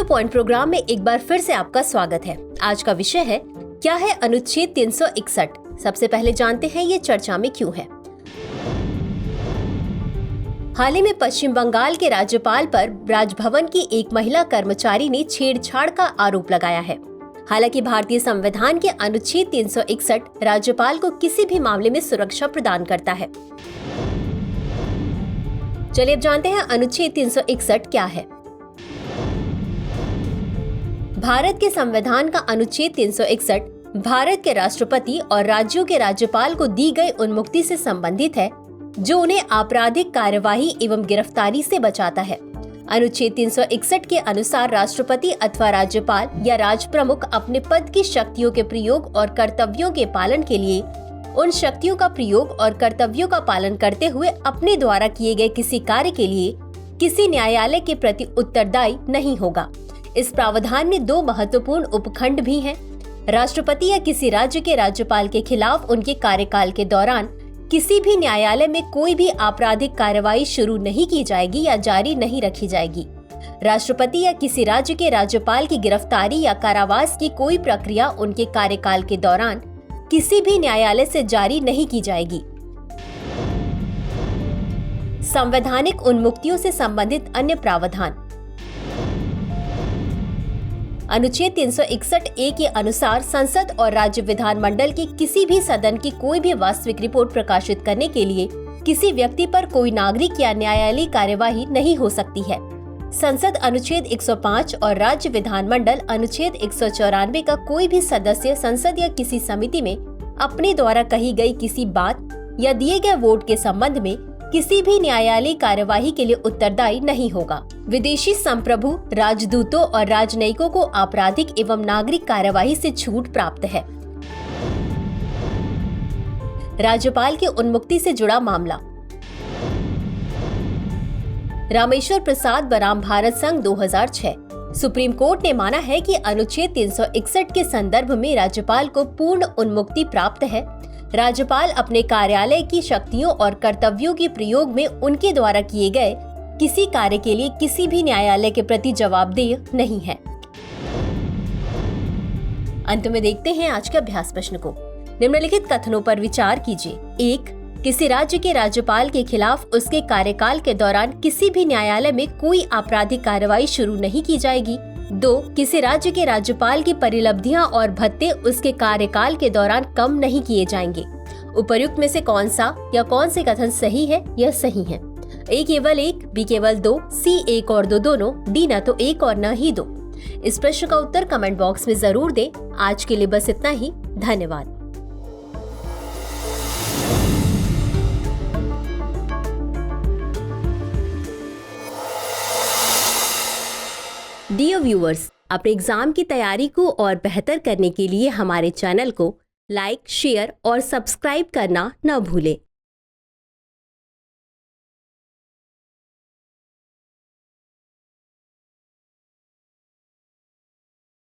Point programme में एक बार फिर से आपका स्वागत है। आज का विषय है क्या है अनुच्छेद 361। सबसे पहले जानते हैं ये चर्चा में क्यों है। हाल ही में पश्चिम बंगाल के राज्यपाल पर राजभवन की एक महिला कर्मचारी ने छेड़छाड़ का आरोप लगाया है। हालांकि भारतीय संविधान के अनुच्छेद 361 राज्यपाल को किसी भी मामले में सुरक्षा प्रदान करता है। चलिए अब जानते हैं अनुच्छेद 361 क्या है। भारत के संविधान का अनुच्छेद 361 भारत के राष्ट्रपति और राज्यों के राज्यपाल को दी गई उन्मुक्ति से संबंधित है, जो उन्हें आपराधिक कार्यवाही एवं गिरफ्तारी से बचाता है। अनुच्छेद 361 के अनुसार राष्ट्रपति अथवा राज्यपाल या राजप्रमुख अपने पद की शक्तियों के प्रयोग और कर्तव्यों के पालन के लिए उन शक्तियों का प्रयोग और कर्तव्यों का पालन करते हुए अपने द्वारा किए गए किसी कार्य के लिए किसी न्यायालय के प्रति उत्तरदायी नहीं होगा। इस प्रावधान में दो महत्वपूर्ण उपखंड भी हैं। राष्ट्रपति या किसी राज्य के राज्यपाल के खिलाफ उनके कार्यकाल के दौरान किसी भी न्यायालय में कोई भी आपराधिक कार्रवाई शुरू नहीं की जाएगी या जारी नहीं रखी जाएगी। राष्ट्रपति या किसी राज्य के राज्यपाल की गिरफ्तारी या कारावास की कोई प्रक्रिया उनके कार्यकाल के दौरान किसी भी न्यायालय से जारी नहीं की जाएगी। संवैधानिक उन्मुक्तियों से संबंधित अन्य प्रावधान। अनुच्छेद 361 ए के अनुसार संसद और राज्य विधानमंडल के किसी भी सदन की कोई भी वास्तविक रिपोर्ट प्रकाशित करने के लिए किसी व्यक्ति पर कोई नागरिक या न्यायालयीय कार्यवाही नहीं हो सकती है। संसद अनुच्छेद 105 और राज्य विधानमंडल अनुच्छेद 194 का कोई भी सदस्य संसद या किसी समिति में अपने द्वारा कही गई किसी बात या दिए गए वोट के संबंध में किसी भी न्यायालयीय कार्यवाही के लिए उत्तरदायी नहीं होगा। विदेशी संप्रभु, राजदूतों और राजनयिकों को आपराधिक एवं नागरिक कार्यवाही से छूट प्राप्त है। राज्यपाल के उन्मुक्ति से जुड़ा मामला। रामेश्वर प्रसाद बनाम भारत संघ 2006। सुप्रीम कोर्ट ने माना है कि अनुच्छेद 361 के संदर्भ में राज्यपाल को पूर्ण उन्मुक्ति प्राप्त है। राज्यपाल अपने कार्यालय की शक्तियों और कर्तव्यों के प्रयोग में उनके द्वारा किए गए किसी कार्य के लिए किसी भी न्यायालय के प्रति जवाबदेह नहीं है। अंत में देखते हैं आज के अभ्यास प्रश्न को। निम्नलिखित कथनों पर विचार कीजिए। 1. किसी राज्य के राज्यपाल के खिलाफ उसके कार्यकाल के दौरान किसी भी न्यायालय में कोई आपराधिक कार्रवाई शुरू नहीं की जाएगी। 2. किसी राज्य के राज्यपाल की परिलब्धियां और भत्ते उसके कार्यकाल के दौरान कम नहीं किए जाएंगे। उपर्युक्त में से कौन सा या कौन से कथन सही है या सही है? A केवल 1, B केवल 2, C 1 और 2 दोनों, D न तो 1 और न ही 2। इस प्रश्न का उत्तर कमेंट बॉक्स में जरूर दें। आज के लिए बस इतना ही। धन्यवाद। डियर व्यूअर्स, अपने एग्जाम की तैयारी को और बेहतर करने के लिए हमारे चैनल को लाइक, शेयर और सब्सक्राइब करना न भूलें।